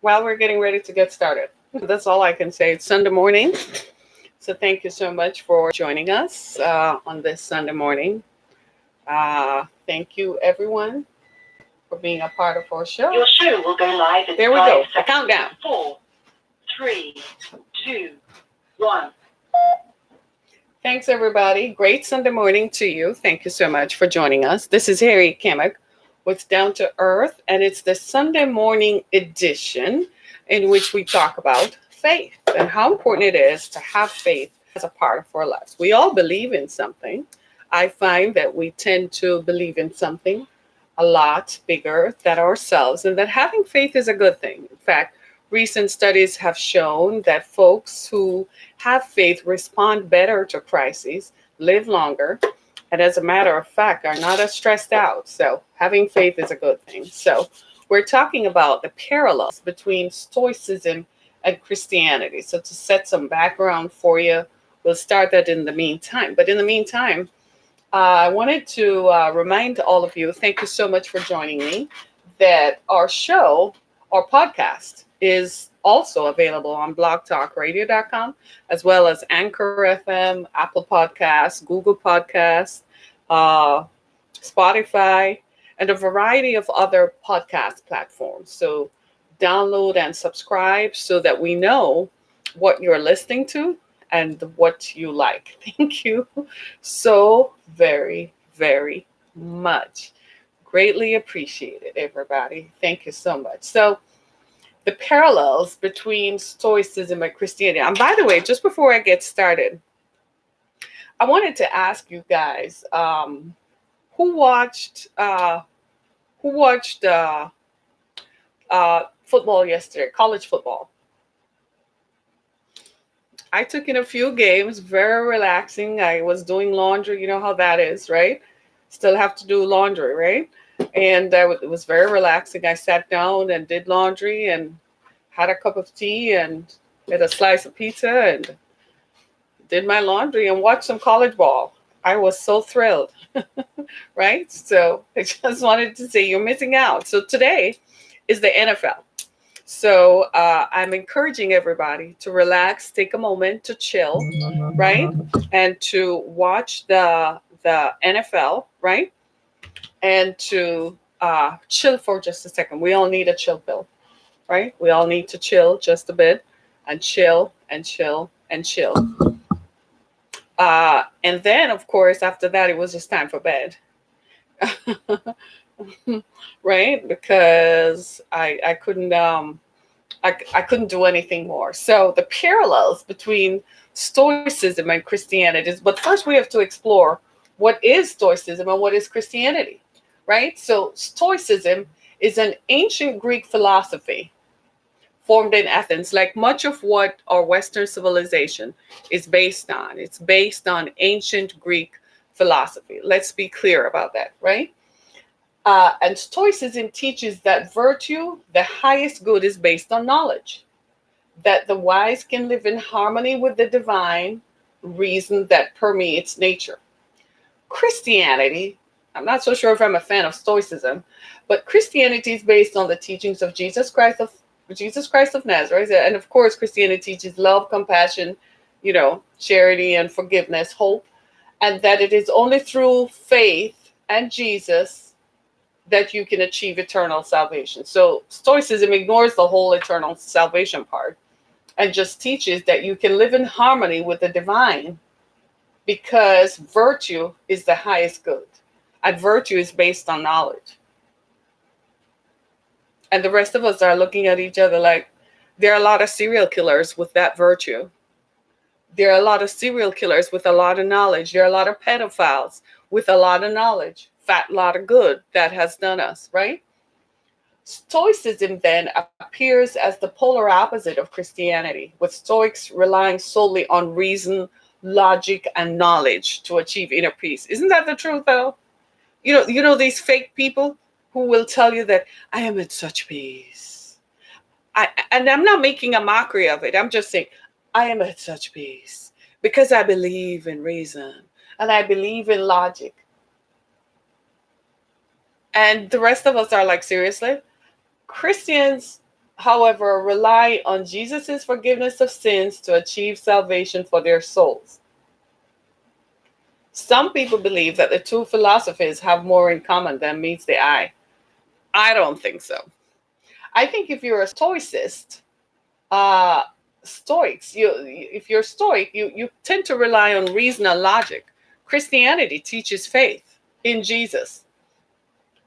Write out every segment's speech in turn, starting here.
Well, we're getting ready to get started. That's all I can say. It's Sunday morning. So thank you so much for joining us on this Sunday morning. Thank you, everyone, for being a part of our show. Your show will go live in There we go. The countdown. 4, 3, 2, 1. Thanks, everybody. Great Sunday morning to you. Thank you so much for joining us. This is Harry Kimmick with Down to Earth, and it's the Sunday morning edition in which we talk about faith and how important it is to have faith as a part of our lives. We all believe in something. I find that we tend to believe in something a lot bigger than ourselves, and that having faith is a good thing. In fact, recent studies have shown that folks who have faith respond better to crises, live longer, and as a matter of fact, are not as stressed out. So, having faith is a good thing. So, we're talking about the parallels between Stoicism and Christianity. So, to set some background for you, we'll start that in the meantime. But in the meantime, I wanted to remind all of you, thank you so much for joining me, that our show, our podcast, is also available on blogtalkradio.com, as well as Anchor FM, Apple Podcasts, Google Podcasts, uh, Spotify, and a variety of other podcast platforms. So download and subscribe so that we know what you're listening to and what you like. Thank you so very, very much. Greatly appreciated, everybody. Thank you so much. So, the parallels between Stoicism and Christianity. And by the way, just before I get started, I wanted to ask you guys who watched football yesterday, college football. I took in a few games, very relaxing. I was doing laundry. You know how that is, right? Still have to do laundry, right? And it was very relaxing. I sat down and did laundry and had a cup of tea and had a slice of pizza and did my laundry and watched some college ball. I was so thrilled, right? So I just wanted to say you're missing out. So today is the NFL. So I'm encouraging everybody to relax, take a moment to chill, right? And to watch the NFL, right? And to chill for just a second. We all need a chill pill, right? We all need to chill just a bit and chill and chill and chill. And then, of course, after that, it was just time for bed. Right? Because I couldn't I couldn't do anything more. So the parallels between Stoicism and Christianity is, but first we have to explore what is Stoicism and what is Christianity, right? So Stoicism is an ancient Greek philosophy formed in Athens, like much of what our Western civilization is based on. It's based on ancient Greek philosophy. Let's be clear about that, right? And Stoicism teaches that virtue, the highest good, is based on knowledge, that the wise can live in harmony with the divine reason that permeates nature. Christianity, I'm not so sure if I'm a fan of Stoicism, but Christianity is based on the teachings of Jesus Christ of Nazareth, and of course, Christianity teaches love, compassion, charity and forgiveness, hope, and that it is only through faith and Jesus that you can achieve eternal salvation. So Stoicism ignores the whole eternal salvation part and just teaches that you can live in harmony with the divine because virtue is the highest good. And virtue is based on knowledge. And the rest of us are looking at each other like there are a lot of serial killers with that virtue. There are a lot of serial killers with a lot of knowledge. There are a lot of pedophiles with a lot of knowledge. Fat lot of good that has done us, right? Stoicism then appears as the polar opposite of Christianity, with Stoics relying solely on reason, logic, and knowledge to achieve inner peace. Isn't that the truth, though? You know these fake people who will tell you that I am at such peace. And I'm not making a mockery of it. I'm just saying I am at such peace because I believe in reason and I believe in logic. And the rest of us are like, seriously? Christians however, rely on Jesus' forgiveness of sins to achieve salvation for their souls. Some people believe that the two philosophies have more in common than meets the eye. I don't think so. I think if you're a stoicist, uh, Stoics, if you're Stoic, you tend to rely on reason and logic. Christianity teaches faith in Jesus.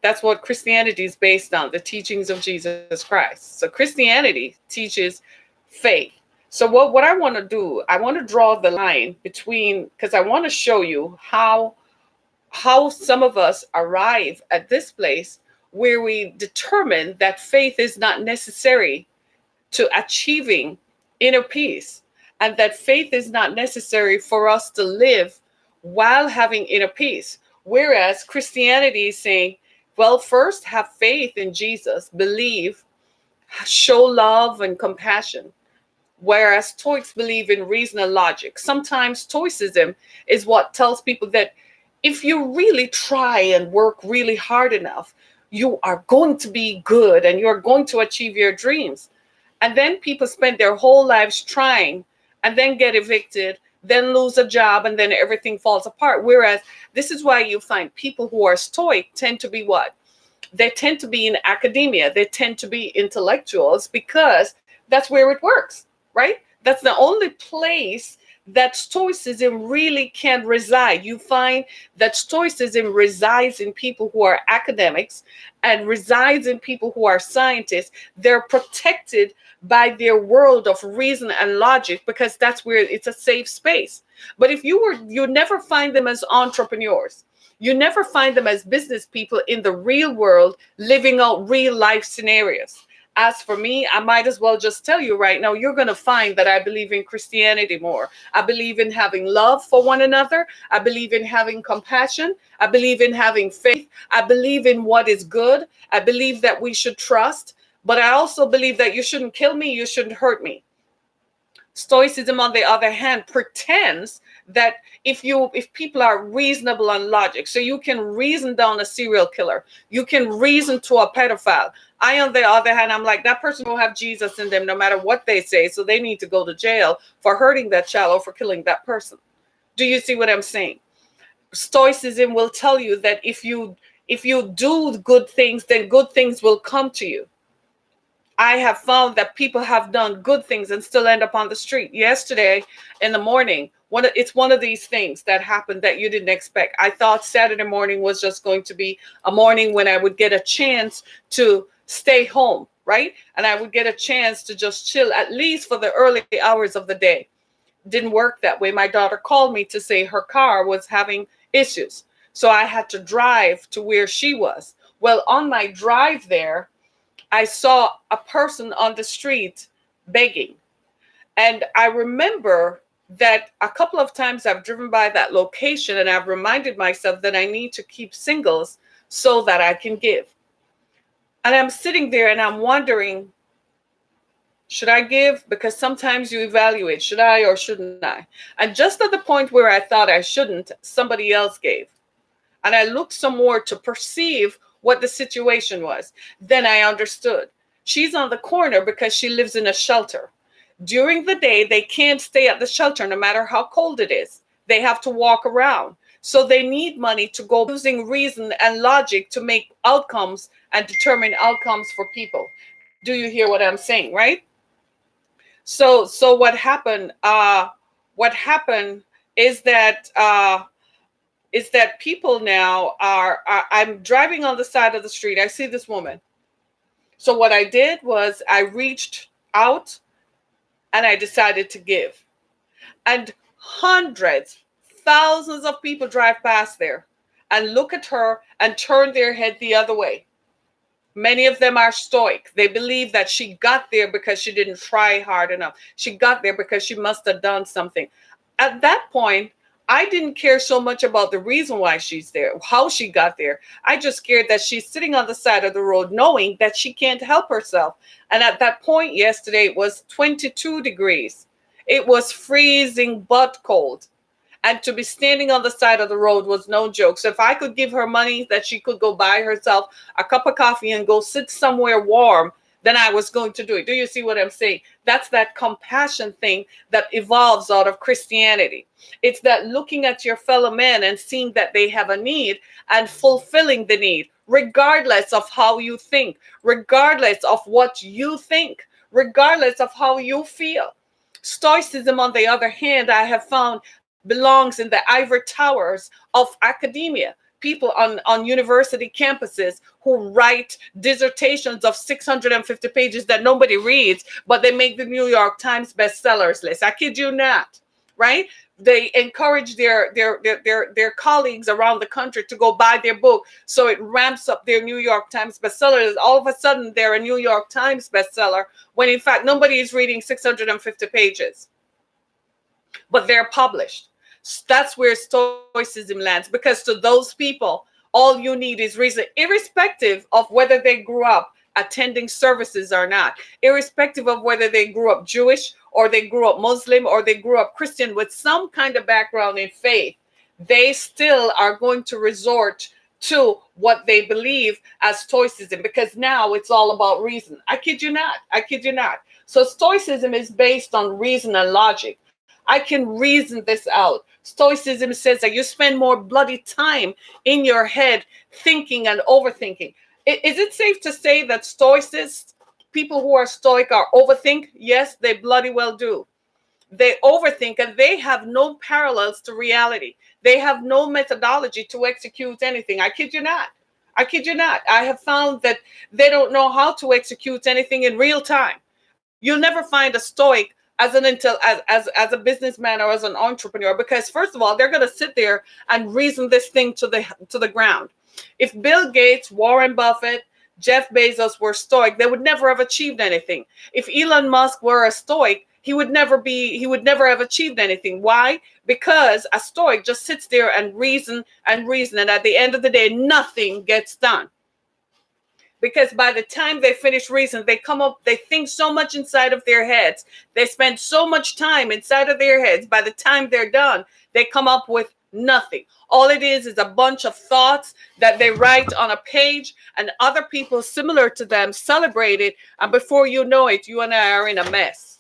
That's what Christianity is based on, the teachings of Jesus Christ. So Christianity teaches faith. So what I want to do, I want to draw the line between, because I want to show you how some of us arrive at this place where we determine that faith is not necessary to achieving inner peace, and that faith is not necessary for us to live while having inner peace. Whereas Christianity is saying, well, first have faith in Jesus, believe, show love and compassion. Whereas Stoics believe in reason and logic. Sometimes Stoicism is what tells people that if you really try and work really hard enough, you are going to be good and you're going to achieve your dreams. And then people spend their whole lives trying and then get evicted, then lose a job, and then everything falls apart. Whereas this is why you find people who are stoic tend to be what? They tend to be in academia. They tend to be intellectuals because that's where it works, right? That's the only place that stoicism really can reside. You find that stoicism resides in people who are academics and resides in people who are scientists. They're protected by their world of reason and logic because that's where it's a safe space. But if you never find them as entrepreneurs. You never find them as business people in the real world living out real life scenarios. As for me, I might as well just tell you right now, you're going to find that I believe in Christianity more. I believe in having love for one another. I believe in having compassion. I believe in having faith. I believe in what is good. I believe that we should trust. But I also believe that you shouldn't kill me. You shouldn't hurt me. Stoicism, on the other hand, pretends that if people are reasonable on logic, so you can reason down a serial killer, you can reason to a pedophile. I, on the other hand, I'm like, that person will have Jesus in them no matter what they say, so they need to go to jail for hurting that child or for killing that person. Do you see what I'm saying? Stoicism will tell you that if you do good things, then good things will come to you. I have found that people have done good things and still end up on the street. Yesterday in the morning, it's one of these things that happened that you didn't expect. I thought Saturday morning was just going to be a morning when I would get a chance to stay home, right? And I would get a chance to just chill, at least for the early hours of the day. Didn't work that way. My daughter called me to say her car was having issues. So I had to drive to where she was. Well, on my drive there, I saw a person on the street begging. And I remember that a couple of times I've driven by that location and I've reminded myself that I need to keep singles so that I can give. And I'm sitting there and I'm wondering, should I give? Because sometimes you evaluate, should I or shouldn't I? And just at the point where I thought I shouldn't, somebody else gave. And I looked some more to perceive what the situation was. Then I understood. She's on the corner because she lives in a shelter. During the day, they can't stay at the shelter no matter how cold it is. They have to walk around. So they need money to go using reason and logic to make outcomes and determine outcomes for people. Do you hear what I'm saying, right? So what happened is that people now I'm driving on the side of the street. I see this woman. So what I did was I reached out and I decided to give. And hundreds, thousands of people drive past there and look at her and turn their head the other way. Many of them are stoic. They believe that she got there because she didn't try hard enough. She got there because she must have done something. At that point, I didn't care so much about the reason why she's there, how she got there. I just cared that she's sitting on the side of the road knowing that she can't help herself. And at that point yesterday, it was 22 degrees. It was freezing but cold. And to be standing on the side of the road was no joke. So if I could give her money that she could go buy herself a cup of coffee and go sit somewhere warm, then I was going to do it. Do you see what I'm saying? That's that compassion thing that evolves out of Christianity. It's that looking at your fellow man and seeing that they have a need and fulfilling the need, regardless of how you think, regardless of what you think, regardless of how you feel. Stoicism, on the other hand, I have found belongs in the ivory towers of academia. People on university campuses who write dissertations of 650 pages that nobody reads, but they make the New York Times bestsellers list. I kid you not, right? They encourage their colleagues around the country to go buy their book, so it ramps up their New York Times bestsellers. All of a sudden, they're a New York Times bestseller, when in fact nobody is reading 650 pages, but they're published. That's where Stoicism lands, because to those people, all you need is reason, irrespective of whether they grew up attending services or not, irrespective of whether they grew up Jewish or they grew up Muslim or they grew up Christian with some kind of background in faith. They still are going to resort to what they believe as Stoicism, because now it's all about reason. I kid you not. I kid you not. So Stoicism is based on reason and logic. I can reason this out. Stoicism says that you spend more bloody time in your head thinking and overthinking. Is it safe to say that stoicists, people who are stoic, are overthink? Yes, they bloody well do. They overthink, and they have no parallels to reality. They have no methodology to execute anything. I kid you not. I kid you not. I have found that they don't know how to execute anything in real time. You'll never find a stoic as a businessman or as an entrepreneur, because first of all, they're going to sit there and reason this thing to the ground. If Bill Gates, Warren Buffett, Jeff Bezos were stoic, they would never have achieved anything. If Elon Musk were a stoic, he would never have achieved anything. Why? Because a stoic just sits there and reason, and at the end of the day, nothing gets done. Because by the time they finish reasoning, they think so much inside of their heads. They spend so much time inside of their heads. By the time they're done, they come up with nothing. All it is a bunch of thoughts that they write on a page, and other people similar to them celebrate it. And before you know it, you and I are in a mess.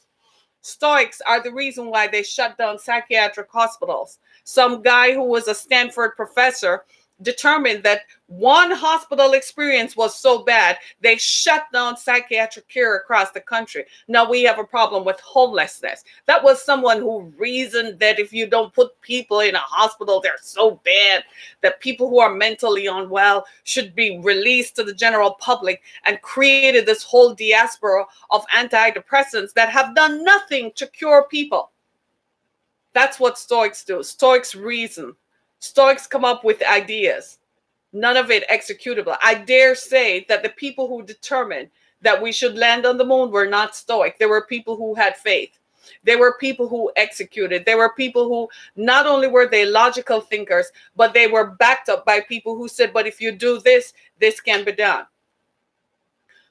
Stoics are the reason why they shut down psychiatric hospitals. Some guy who was a Stanford professor determined that one hospital experience was so bad, they shut down psychiatric care across the country. Now we have a problem with homelessness. That was someone who reasoned that if you don't put people in a hospital, they're so bad that people who are mentally unwell should be released to the general public, and created this whole diaspora of antidepressants that have done nothing to cure people. That's what Stoics do. Stoics reason. Stoics come up with ideas, none of it executable. I dare say that the people who determined that we should land on the moon were not Stoic. There were people who had faith. There were people who executed. There were people who not only were they logical thinkers, but they were backed up by people who said, but if you do this, this can be done.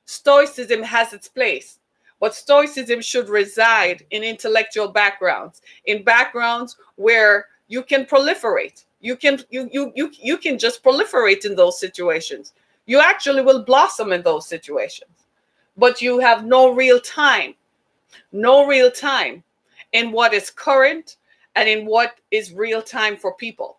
Stoicism has its place, but Stoicism should reside in intellectual backgrounds, in backgrounds where you can proliferate. You can just proliferate in those situations. You actually will blossom in those situations, but you have no real time in what is current and in what is real time for people.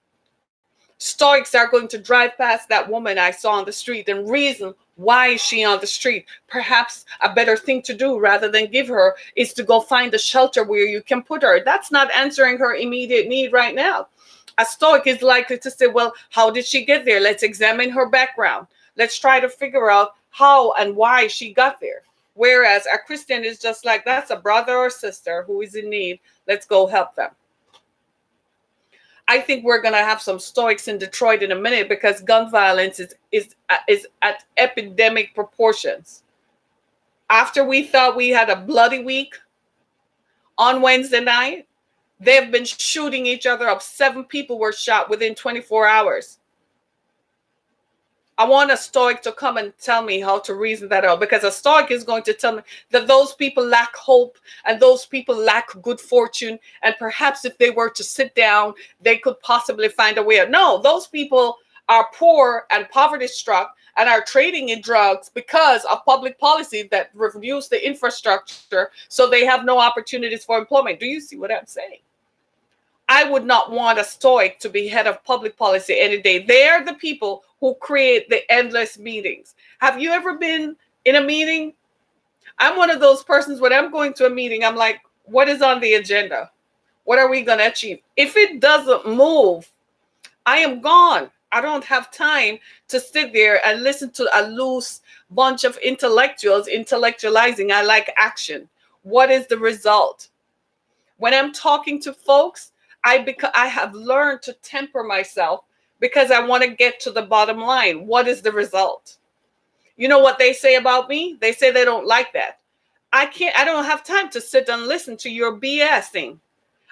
Stoics are going to drive past that woman I saw on the street and reason, why is she on the street? Perhaps a better thing to do rather than give her is to go find a shelter where you can put her. That's not answering her immediate need right now. A Stoic is likely to say, well, how did she get there? Let's examine her background. Let's try to figure out how and why she got there. Whereas a Christian is just like, that's a brother or sister who is in need. Let's go help them. I think we're going to have some Stoics in Detroit in a minute, because gun violence is at epidemic proportions. After we thought we had a bloody week on Wednesday night, they've been shooting each other up. 7 people were shot within 24 hours. I want a Stoic to come and tell me how to reason that out, because a Stoic is going to tell me that those people lack hope and those people lack good fortune, and perhaps if they were to sit down, they could possibly find a way out. No, those people are poor and poverty struck, and are trading in drugs because of public policy that reviews the infrastructure so they have no opportunities for employment. Do you see what I'm saying? I would not want a Stoic to be head of public policy any day. They're the people who create the endless meetings. Have you ever been in a meeting? I'm one of those persons when I'm going to a meeting, I'm like, what is on the agenda? What are we going to achieve? If it doesn't move, I am gone. I don't have time to sit there and listen to a loose bunch of intellectuals intellectualizing. I like action. What is the result? When I'm talking to folks, I have learned to temper myself because I want to get to the bottom line. What is the result? You know what they say about me? They say they don't like that. I don't have time to sit and listen to your BSing.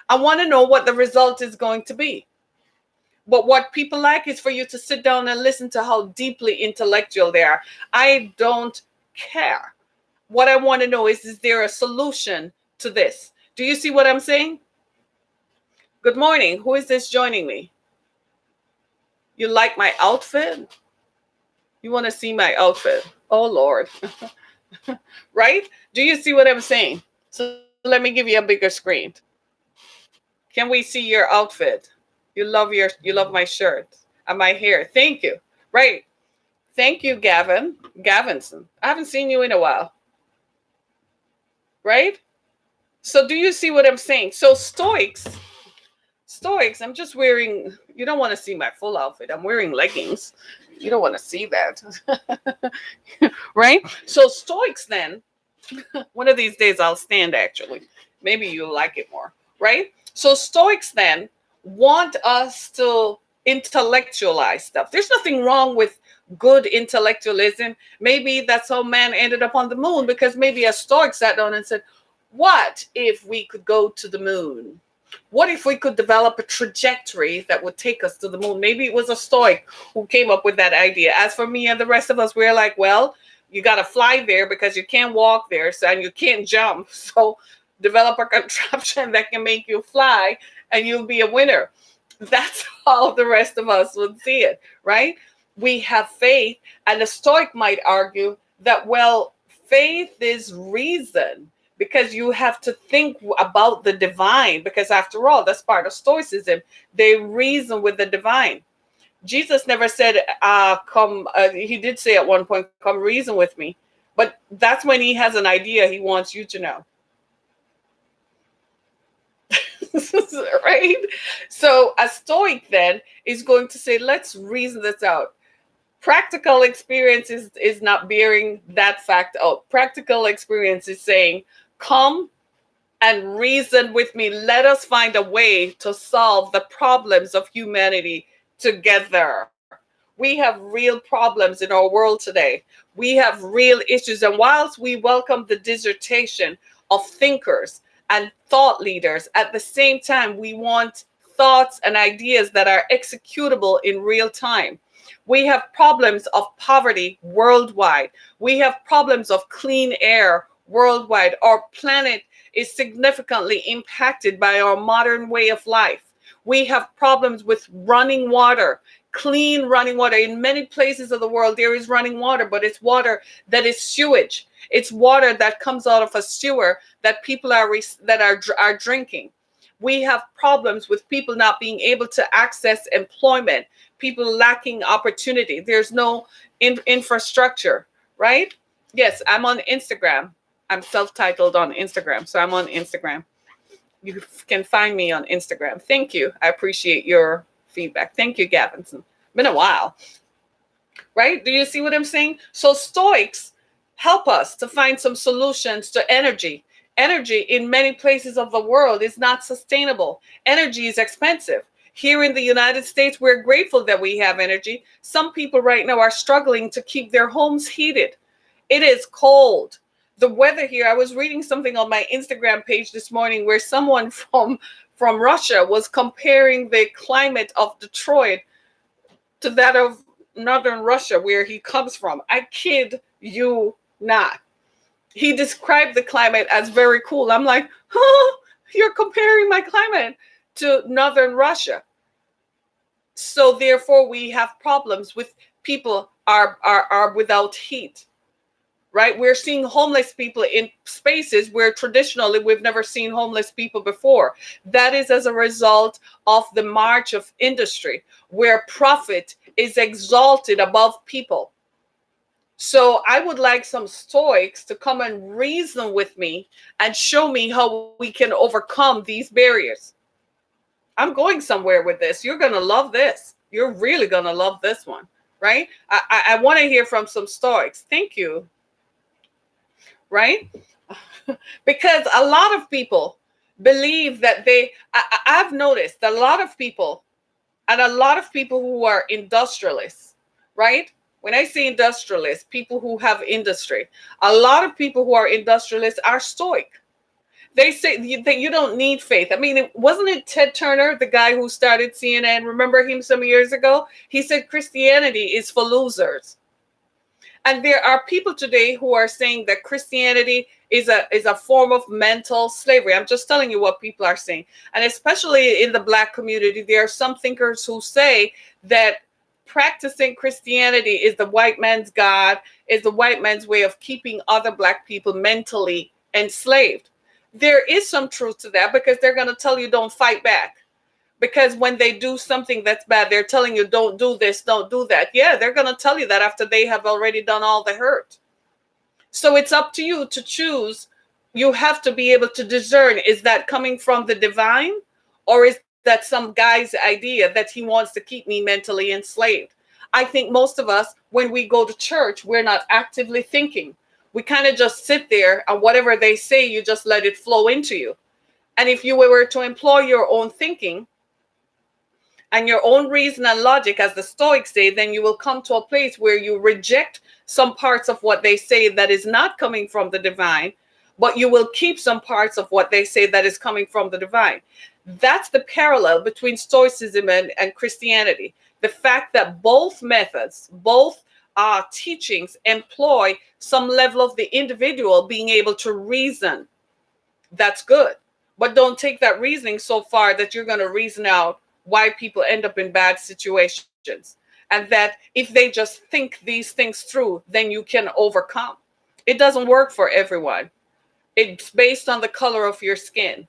I want to know what the result is going to be. But what people like is for you to sit down and listen to how deeply intellectual they are. I don't care. What I want to know is there a solution to this? Do you see what I'm saying? Good morning. Who is this joining me? You like my outfit? You want to see my outfit? Oh, Lord. Right? Do you see what I'm saying? So let me give you a bigger screen. Can we see your outfit? You love my shirt and my hair. Thank you. Right. Thank you, Gavinson. I haven't seen you in a while. Right? So do you see what I'm saying? So Stoics, I'm just wearing, you don't want to see my full outfit. I'm wearing leggings. You don't want to see that. Right? So Stoics then, one of these days I'll stand actually. Maybe you'll like it more. Right? So Stoics then want us to intellectualize stuff. There's nothing wrong with good intellectualism. Maybe that's how man ended up on the moon, because maybe a Stoic sat down and said, what if we could go to the moon? What if we could develop a trajectory that would take us to the moon? Maybe it was a Stoic who came up with that idea. As for me and the rest of us, we're like, well, you got to fly there because you can't walk there, so, and you can't jump. So develop a contraption that can make you fly and you'll be a winner. That's how the rest of us would see it, right? We have faith, and the Stoic might argue that, well, faith is reason, because you have to think about the divine, because after all, that's part of Stoicism. They reason with the divine. Jesus never said, he did say at one point, come reason with me. But that's when he has an idea he wants you to know. Right? So a Stoic then is going to say, let's reason this out. Practical experience is not bearing that fact out. Practical experience is saying, come and reason with me. Let us find a way to solve the problems of humanity together. We have real problems in our world today. We have real issues. And whilst we welcome the dissertation of thinkers and thought leaders, at the same time, we want thoughts and ideas that are executable in real time. We have problems of poverty worldwide. We have problems of clean air worldwide. Our planet is significantly impacted by our modern way of life. We have problems with running water, clean running water. In many places of the world, there is running water, but it's water that is sewage. It's water that comes out of a sewer that people are drinking. We have problems with people not being able to access employment, people lacking opportunity. There's no infrastructure, right? Yes, I'm on Instagram. I'm self-titled on Instagram, so I'm on Instagram. You can find me on Instagram. Thank you. I appreciate your feedback. Thank you, Gavinson. Been a while, right? Do you see what I'm saying? So Stoics help us to find some solutions to energy. Energy in many places of the world is not sustainable. Energy is expensive. Here in the United States, we're grateful that we have energy. Some people right now are struggling to keep their homes heated. It is cold. The weather here, I was reading something on my Instagram page this morning where someone from Russia was comparing the climate of Detroit to that of northern Russia, where he comes from. I kid you not. He described the climate as very cool. I'm like, huh? You're comparing my climate to northern Russia. So therefore, we have problems with people are without heat, right? We're seeing homeless people in spaces where traditionally we've never seen homeless people before. That is as a result of the march of industry, where profit is exalted above people. So I would like some Stoics to come and reason with me and show me how we can overcome these barriers. I'm going somewhere with this. You're going to love this. You're really going to love this one, right? I want to hear from some Stoics. Thank you, right? Because a lot of people believe that I've noticed a lot of people, and a lot of people who are industrialists, right? When I say industrialists, people who have industry, a lot of people who are industrialists are stoic. They say that you don't need faith. I mean, wasn't it Ted Turner, the guy who started CNN? Remember him some years ago? He said Christianity is for losers. And there are people today who are saying that Christianity is a form of mental slavery. I'm just telling you what people are saying. And especially in the Black community, there are some thinkers who say that practicing Christianity is the white man's God, is the white man's way of keeping other Black people mentally enslaved. There is some truth to that, because they're going to tell you don't fight back. Because when they do something that's bad, they're telling you don't do this, don't do that. Yeah, they're going to tell you that after they have already done all the hurt. So it's up to you to choose. You have to be able to discern, is that coming from the divine, or is that some guy's idea that he wants to keep me mentally enslaved? I think most of us, when we go to church, we're not actively thinking. We kind of just sit there, and whatever they say, you just let it flow into you. And if you were to employ your own thinking and your own reason and logic, as the Stoics say, then you will come to a place where you reject some parts of what they say that is not coming from the divine, but you will keep some parts of what they say that is coming from the divine. That's the parallel between Stoicism and Christianity. The fact that both methods, both teachings employ some level of the individual being able to reason. That's good. But don't take that reasoning so far that you're going to reason out why people end up in bad situations. And that if they just think these things through, then you can overcome. It doesn't work for everyone. It's based on the color of your skin.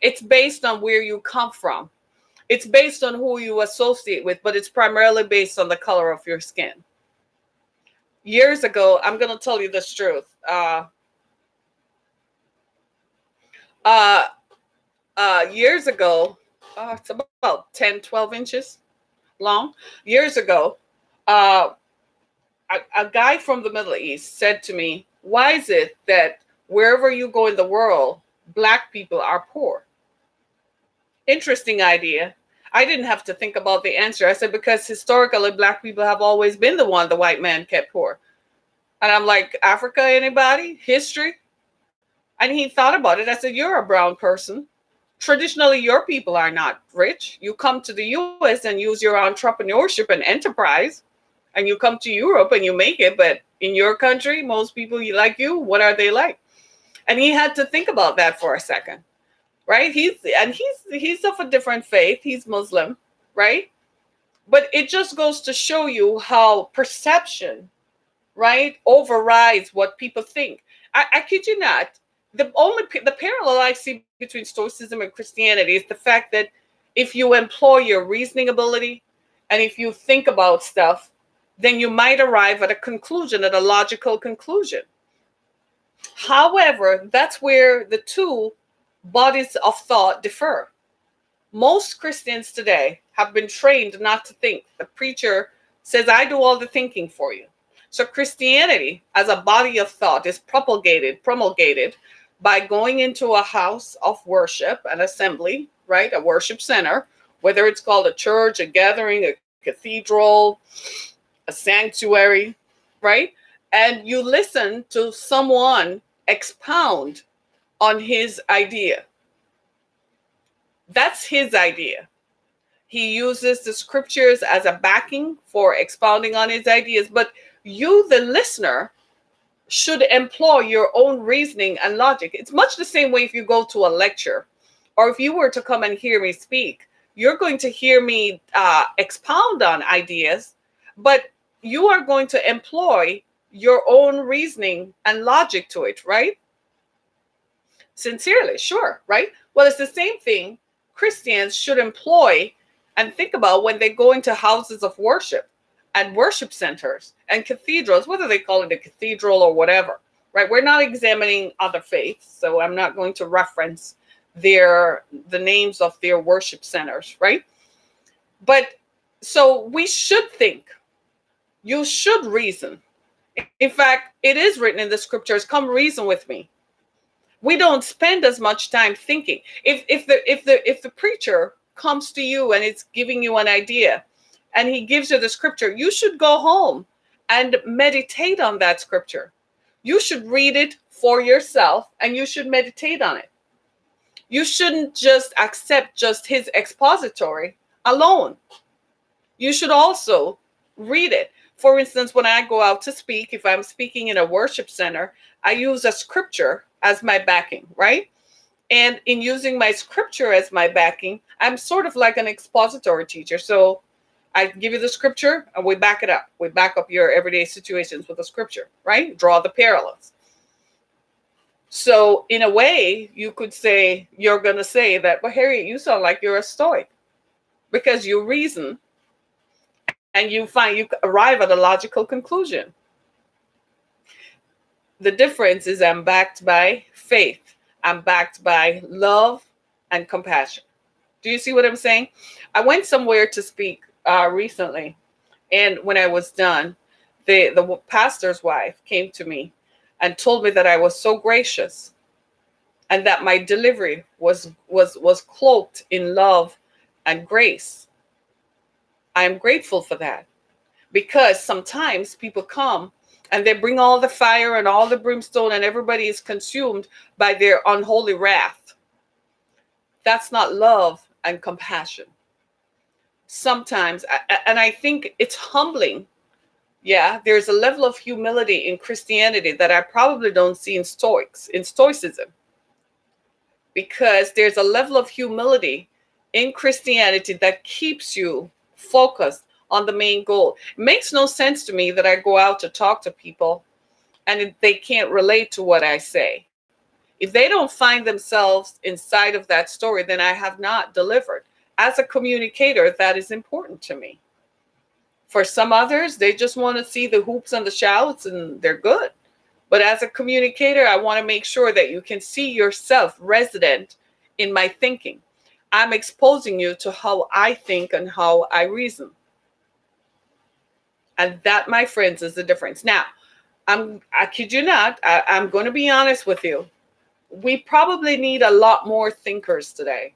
It's based on where you come from. It's based on who you associate with, but it's primarily based on the color of your skin. Years ago, I'm going to tell you this truth. Years ago, it's about 10, 12 inches long. Years ago, uh, a guy from the Middle East said to me, why is it that wherever you go in the world, Black people are poor? Interesting idea. I didn't have to think about the answer. I said, because historically, Black people have always been the one the white man kept poor. And I'm like, Africa, anybody? History? And he thought about it. I said, you're a brown person. Traditionally, your people are not rich. You come to the US and use your entrepreneurship and enterprise, and you come to Europe and you make it. But in your country, most people like you, what are they like? And he had to think about that for a second, right? He's of a different faith. He's Muslim, right? But it just goes to show you how perception, right, overrides what people think. I kid you not. The parallel I see between Stoicism and Christianity is the fact that if you employ your reasoning ability and if you think about stuff, then you might arrive at a conclusion, at a logical conclusion. However, that's where the two bodies of thought differ. Most Christians today have been trained not to think. The preacher says, I do all the thinking for you. So Christianity as a body of thought is promulgated by going into a house of worship, an assembly, right? A worship center, whether it's called a church, a gathering, a cathedral, a sanctuary, right? And you listen to someone expound on his idea. That's his idea. He uses the scriptures as a backing for expounding on his ideas, but you, the listener, should employ your own reasoning and logic. It's much the same way if you go to a lecture, or if you were to come and hear me speak, you're going to hear me expound on ideas, but you are going to employ your own reasoning and logic to it, right? Sincerely, sure, right? Well, it's the same thing Christians should employ and think about when they go into houses of worship and worship centers and cathedrals, whether they call it a cathedral or whatever, right? We're not examining other faiths, so I'm not going to reference the names of their worship centers, right? But so we should think, you should reason. In fact, it is written in the scriptures, come reason with me. We don't spend as much time thinking. If the preacher comes to you and it's giving you an idea and he gives you the scripture, you should go home and meditate on that scripture. You should read it for yourself and you should meditate on it. You shouldn't just accept just his expository alone. You should also read it. For instance, when I go out to speak, if I'm speaking in a worship center, I use a scripture as my backing, right? And in using my scripture as my backing, I'm sort of like an expository teacher. So I give you the scripture and we back it up. We back up your everyday situations with the scripture, right? Draw the parallels. So in a way, you could say, you're going to say that, well, Harriet, you sound like you're a Stoic because you reason and you arrive at a logical conclusion. The difference is I'm backed by faith. I'm backed by love and compassion. Do you see what I'm saying? I went somewhere to speak recently, and when I was done, the pastor's wife came to me and told me that I was so gracious and that my delivery was cloaked in love and grace. I am grateful for that, because sometimes people come and they bring all the fire and all the brimstone and everybody is consumed by their unholy wrath. That's not love and compassion. Sometimes, and I think it's humbling. Yeah, there's a level of humility in Christianity that I probably don't see in Stoicism. Because there's a level of humility in Christianity that keeps you focused on the main goal. It makes no sense to me that I go out to talk to people and they can't relate to what I say. If they don't find themselves inside of that story, then I have not delivered. As a communicator, that is important to me. For some others, they just want to see the hoops and the shouts and they're good. But as a communicator, I want to make sure that you can see yourself resident in my thinking. I'm exposing you to how I think and how I reason. And that, my friends, is the difference. Now, I kid you not, I'm going to be honest with you. We probably need a lot more thinkers today.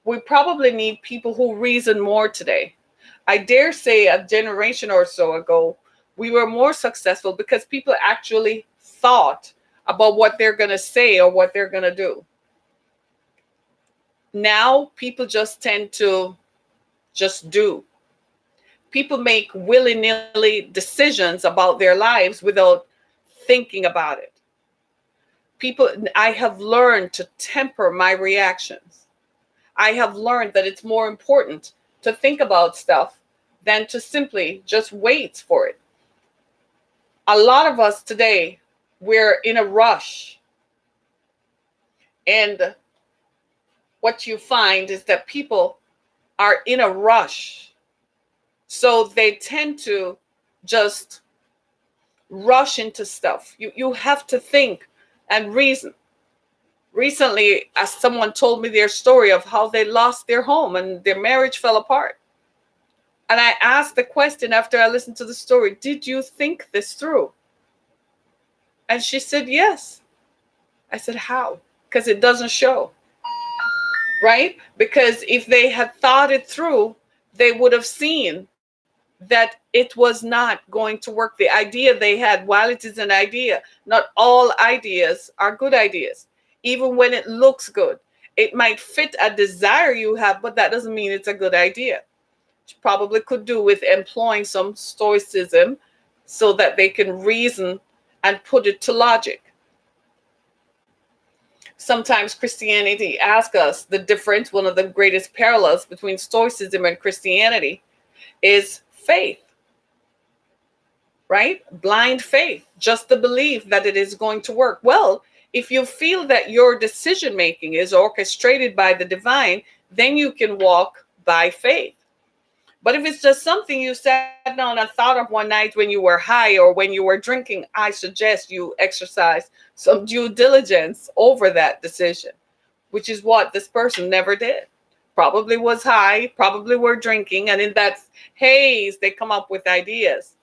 We probably need people who reason more today. I dare say a generation or so ago, we were more successful because people actually thought about what they're going to say or what they're going to do. Now, people just tend to just do. People make willy-nilly decisions about their lives without thinking about it. I have learned to temper my reactions. I have learned that it's more important to think about stuff than to simply just wait for it. A lot of us today, we're in a rush. And what you find is that people are in a rush. So they tend to just rush into stuff. You have to think and reason. Recently, as someone told me their story of how they lost their home and their marriage fell apart. And I asked the question after I listened to the story, did you think this through? And she said, yes. I said, how? Because it doesn't show. Right? Because if they had thought it through, they would have seen that it was not going to work. The idea they had, while it is an idea, not all ideas are good ideas. Even when it looks good, it might fit a desire you have, but that doesn't mean it's a good idea. Which probably could do with employing some stoicism so that they can reason and put it to logic. Sometimes Christianity asks us the difference. One of the greatest parallels between Stoicism and Christianity is faith. right? Blind faith, just the belief that it is going to work. Well, if you feel that your decision making is orchestrated by the divine, then you can walk by faith. But if it's just something you sat down and thought of one night when you were high or when you were drinking, I suggest you exercise some due diligence over that decision, which is what this person never did. Probably was high, probably were drinking, and in that haze, they come up with ideas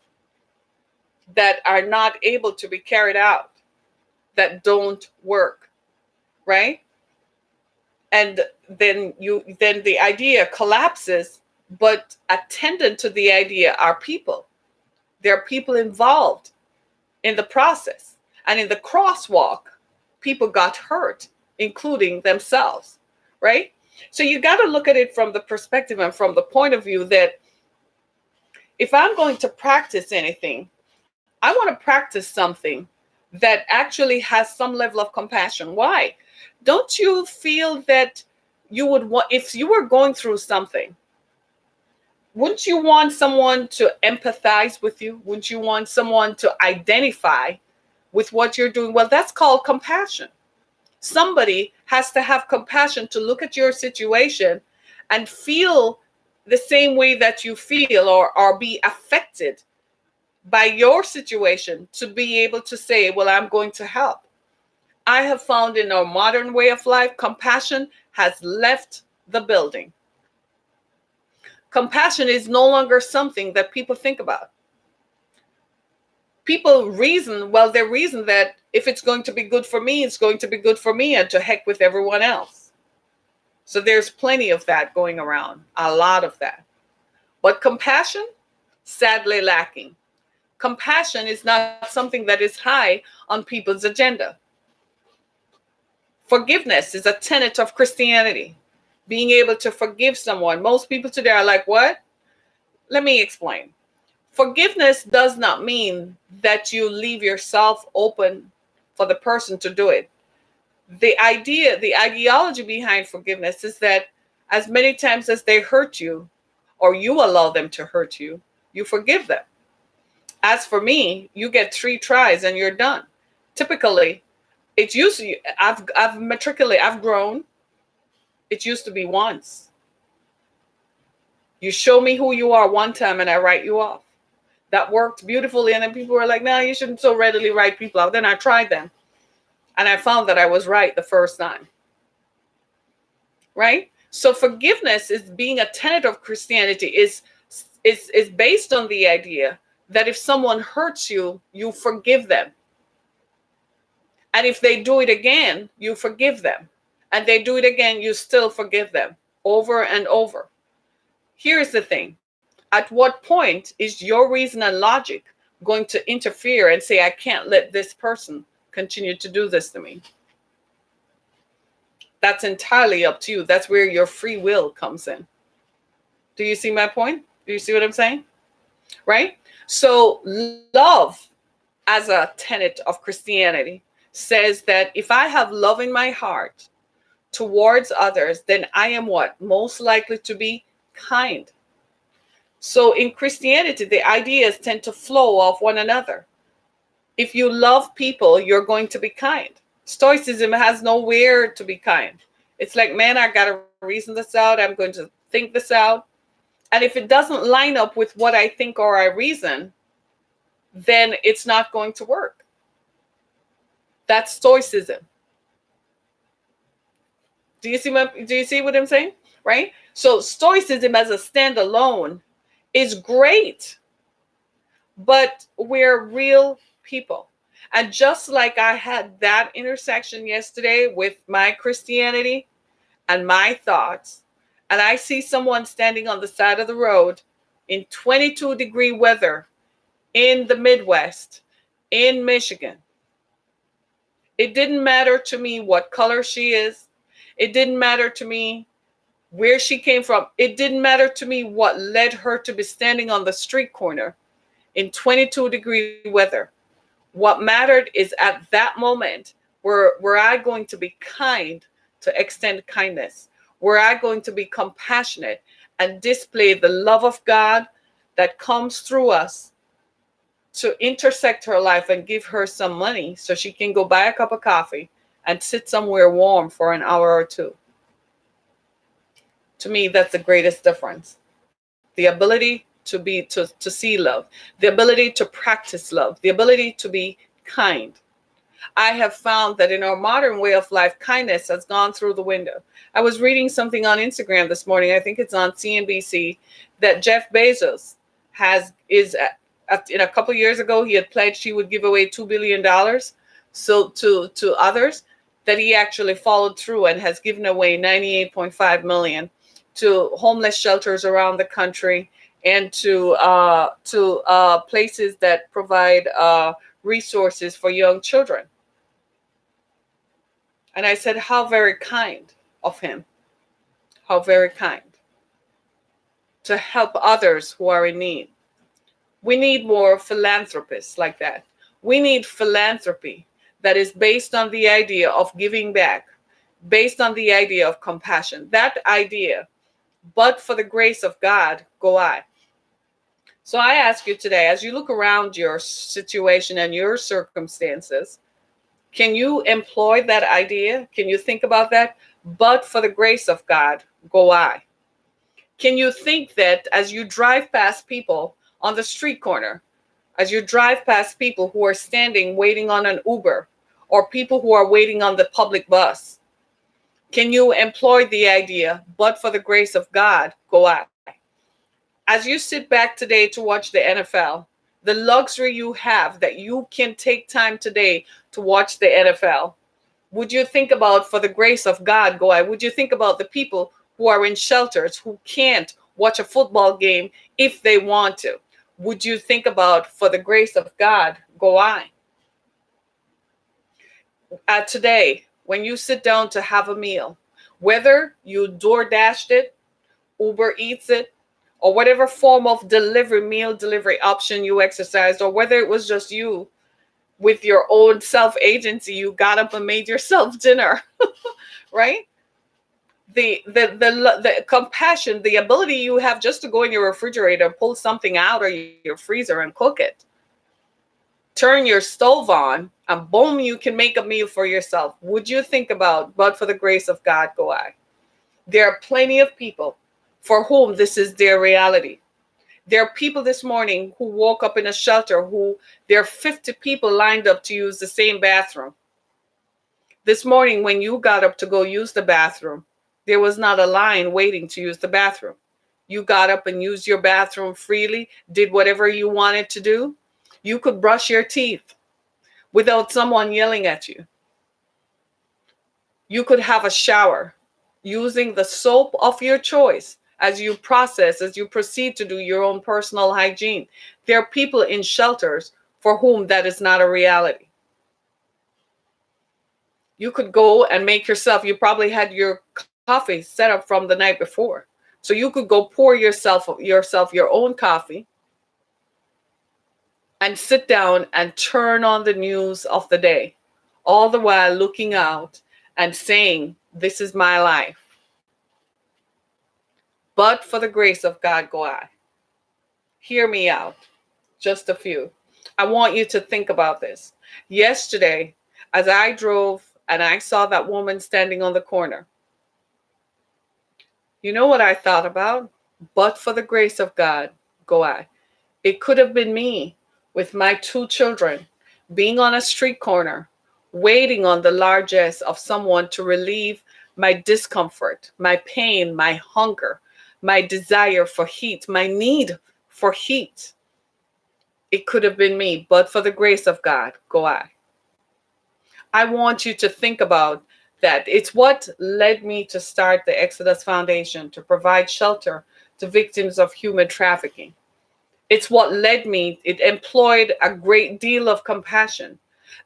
that are not able to be carried out, that don't work, right? And then the idea collapses, but attendant to the idea are people. There are people involved in the process. And in the crosswalk, people got hurt, including themselves, right? So you got to look at it from the perspective and from the point of view that if I'm going to practice anything, I want to practice something that actually has some level of compassion. Why? Don't you feel that you would want, if you were going through something, wouldn't you want someone to empathize with you? Wouldn't you want someone to identify with what you're doing? Well, that's called compassion. Somebody has to have compassion to look at your situation and feel the same way that you feel, or be affected by your situation, to be able to say, well, I'm going to help. I have found in our modern way of life, compassion has left the building. Compassion is no longer something that people think about. People reason, well, they reason that if it's going to be good for me, it's going to be good for me, and to heck with everyone else. So there's plenty of that going around, a lot of that. But compassion, sadly lacking. Compassion is not something that is high on people's agenda. Forgiveness is a tenet of Christianity. Being able to forgive someone. Most people today are like, what? Let me explain. Forgiveness does not mean that you leave yourself open for the person to do it. The ideology behind forgiveness is that as many times as they hurt you, or you allow them to hurt you, you forgive them. As for me, you get 3 tries and you're done. Typically, it used to, I've grown. It used to be once. You show me who you are one time and I write you off. That worked beautifully. And then people were like, no, you shouldn't so readily write people out. Then I tried them. And I found that I was right the first time. Right? So forgiveness is being a tenet of Christianity, is based on the idea that if someone hurts you, you forgive them. And if they do it again, you forgive them. And they do it again, you still forgive them over and over. Here's the thing. At what point is your reason and logic going to interfere and say, I can't let this person continue to do this to me? That's entirely up to you. That's where your free will comes in. Do you see my point? Do you see what I'm saying? Right? So love, as a tenet of Christianity, says that if I have love in my heart towards others, then I am what? Most likely to be kind. So in Christianity, the ideas tend to flow off one another. If you love people, you're going to be kind. Stoicism has nowhere to be kind. It's like, man, I got to reason this out. I'm going to think this out. And if it doesn't line up with what I think or I reason, then it's not going to work. That's Stoicism. Do you see what I'm saying? Right? So Stoicism as a standalone is great, but we're real people. And just like I had that intersection yesterday with my Christianity and my thoughts, and I see someone standing on the side of the road in 22-degree weather in the Midwest, in Michigan. It didn't matter to me what color she is. It didn't matter to me where she came from. It didn't matter to me what led her to be standing on the street corner in 22-degree weather. What mattered is at that moment, were I going to be kind to extend kindness? Were I going to be compassionate and display the love of God that comes through us to intersect her life and give her some money so she can go buy a cup of coffee and sit somewhere warm for an hour or two. To me, that's the greatest difference. The ability to see love, the ability to practice love, the ability to be kind. I have found that in our modern way of life, kindness has gone through the window. I was reading something on Instagram this morning. I think it's on CNBC that Jeff Bezos has is in a couple of years ago he had pledged he would give away $2 billion so to others, that he actually followed through and has given away 98.5 million to homeless shelters around the country and to places that provide resources for young children. And I said, how very kind of him. How very kind to help others who are in need. We need more philanthropists like that. We need philanthropy that is based on the idea of giving back, based on the idea of compassion. That idea, but for the grace of God, go I. So I ask you today, as you look around your situation and your circumstances, can you employ that idea? Can you think about that? But for the grace of God, go I. Can you think that as you drive past people on the street corner, as you drive past people who are standing waiting on an Uber or people who are waiting on the public bus, can you employ the idea, but for the grace of God, go I? As you sit back today to watch the NFL, the luxury you have that you can take time today to watch the NFL, would you think about, for the grace of God, go I? Would you think about the people who are in shelters who can't watch a football game if they want to? Would you think about, for the grace of God, go I? Today, when you sit down to have a meal, whether you door dashed it, Uber Eats it, or whatever form of meal delivery option you exercised, or whether it was just you with your own self agency, you got up and made yourself dinner, right? The compassion, the ability you have just to go in your refrigerator, pull something out or your freezer and cook it. Turn your stove on and boom, you can make a meal for yourself. Would you think about, but for the grace of God, go I? There are plenty of people for whom this is their reality. There are people this morning who woke up in a shelter who there are 50 people lined up to use the same bathroom. This morning, when you got up to go use the bathroom, there was not a line waiting to use the bathroom. You got up and used your bathroom freely, did whatever you wanted to do. You could brush your teeth without someone yelling at you. You could have a shower using the soap of your choice as you proceed to do your own personal hygiene. There are people in shelters for whom that is not a reality. You could go and make yourself, you probably had your coffee set up from the night before. So you could go pour yourself your own coffee and sit down and turn on the news of the day, all the while looking out and saying, this is my life. But for the grace of God, go I. Hear me out. Just a few. I want you to think about this. Yesterday, as I drove and I saw that woman standing on the corner, you know what I thought about? But for the grace of God, go I. It could have been me with my 2 children being on a street corner, waiting on the largesse of someone to relieve my discomfort, my pain, my hunger, my desire for heat, my need for heat. It could have been me, but for the grace of God, go I. I want you to think about that. It's what led me to start the Exodus Foundation to provide shelter to victims of human trafficking. It's what led me, it employed a great deal of compassion.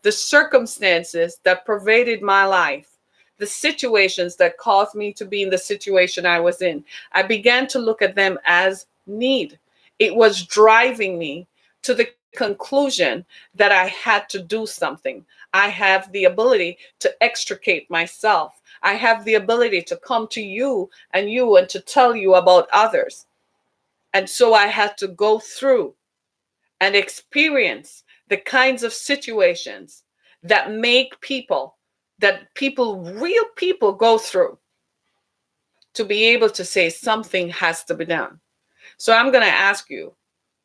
The circumstances that pervaded my life, the situations that caused me to be in the situation I was in, I began to look at them as need. It was driving me to the conclusion that I had to do something. I have the ability to extricate myself. I have the ability to come to you and to tell you about others. And so I had to go through and experience the kinds of situations that real people go through to be able to say something has to be done. So I'm going to ask you,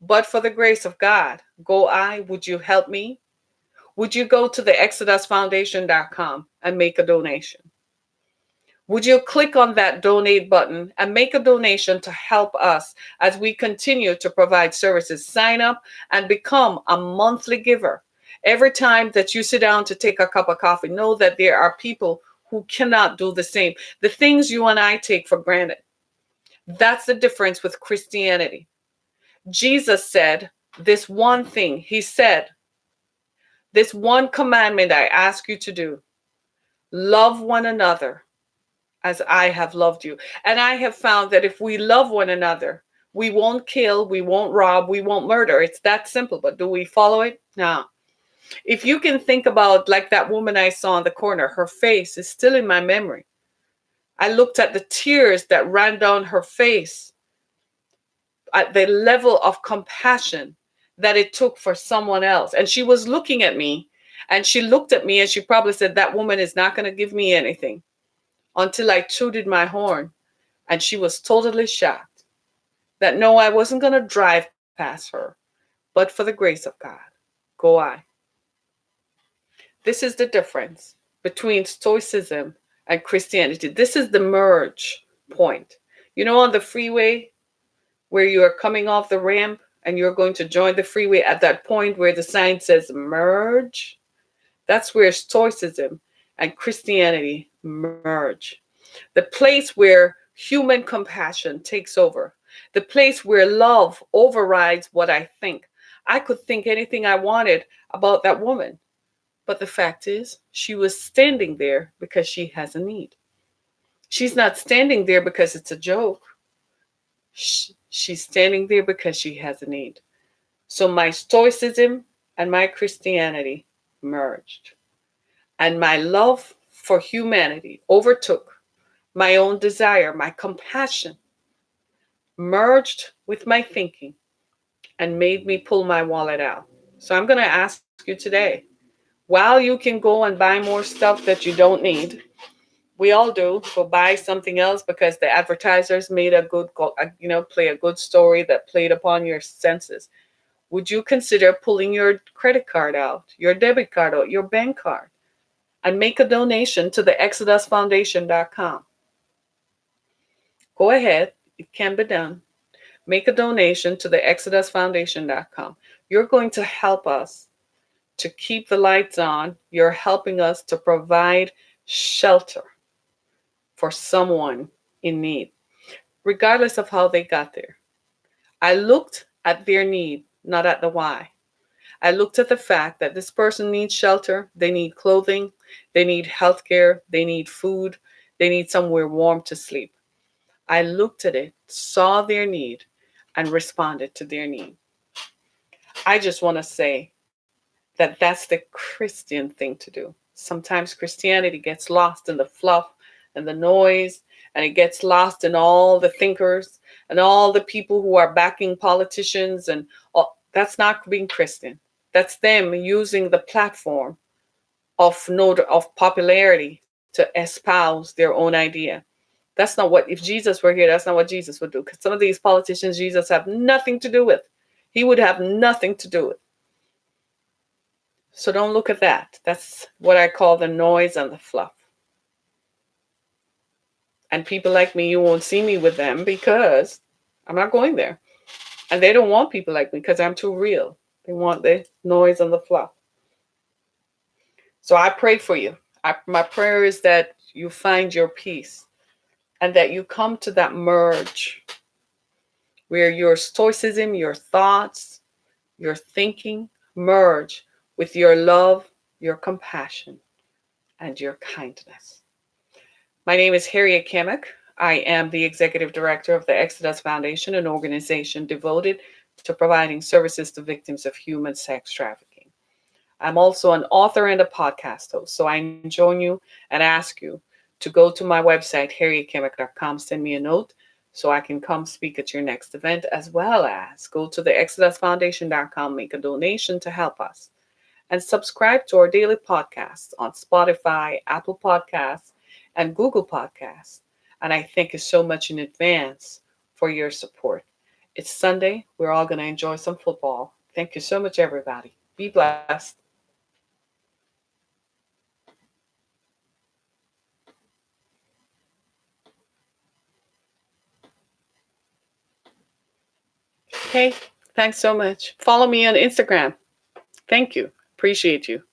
but for the grace of God, go I, would you help me? Would you go to the exodusfoundation.com and make a donation? Would you click on that donate button and make a donation to help us as we continue to provide services? Sign up and become a monthly giver. Every time that you sit down to take a cup of coffee, know that there are people who cannot do the same. The things you and I take for granted. That's the difference with Christianity. Jesus said this one thing. He said, this one commandment I ask you to do: love one another as I have loved you. And I have found that if we love one another, we won't kill, we won't rob, we won't murder. It's that simple. But do we follow it? No. If you can think about like that woman I saw in the corner, her face is still in my memory. I looked at the tears that ran down her face, at the level of compassion that it took for someone else. And she was looking at me, and she looked at me and she probably said, that woman is not going to give me anything, until I tooted my horn. And she was totally shocked that no, I wasn't going to drive past her, but for the grace of God, go I. This is the difference between Stoicism and Christianity. This is the merge point. You know, on the freeway where you are coming off the ramp and you're going to join the freeway, at that point where the sign says merge, that's where Stoicism and Christianity merge. The place where human compassion takes over, the place where love overrides what I think. I could think anything I wanted about that woman, but the fact is, she was standing there because she has a need. She's not standing there because it's a joke. She's standing there because she has a need. So my Stoicism and my Christianity merged, and my love for humanity overtook my own desire. My compassion merged with my thinking and made me pull my wallet out. So I'm going to ask you today, while you can go and buy more stuff that you don't need, we all do, go buy something else because the advertisers made play a good story that played upon your senses. Would you consider pulling your credit card out, your debit card out, your bank card, and make a donation to the exodusfoundation.com? Go ahead, it can be done. Make a donation to the exodusfoundation.com. You're going to help us to keep the lights on. You're helping us to provide shelter for someone in need, regardless of how they got there. I looked at their need, not at the why. I looked at the fact that this person needs shelter, they need clothing, they need health care, they need food, they need somewhere warm to sleep. I looked at it, saw their need, and responded to their need. I just want to say that that's the Christian thing to do. Sometimes Christianity gets lost in the fluff and the noise, and it gets lost in all the thinkers and all the people who are backing politicians, and all. That's not being Christian. That's them using the platform of popularity to espouse their own idea. That's not what, if Jesus were here, that's not what Jesus would do. Because some of these politicians, Jesus have nothing to do with. He would have nothing to do with. So don't look at that. That's what I call the noise and the fluff. And people like me, you won't see me with them because I'm not going there. And they don't want people like me because I'm too real. They want the noise and the fluff. So I pray for you. My prayer is that you find your peace and that you come to that merge where your stoicism, your thoughts, your thinking merge with your love, your compassion, and your kindness. My name is Harriet Kemick. I am the Executive Director of the Exodus Foundation, an organization devoted to providing services to victims of human sex trafficking. I'm also an author and a podcast host, so I join you and ask you to go to my website, harrietkemick.com, send me a note so I can come speak at your next event, as well as go to the exodusfoundation.com, make a donation to help us, and subscribe to our daily podcasts on Spotify, Apple Podcasts, and Google Podcasts. And I thank you so much in advance for your support. It's Sunday. We're all going to enjoy some football. Thank you so much, everybody. Be blessed. Okay. Thanks so much. Follow me on Instagram. Thank you. Appreciate you.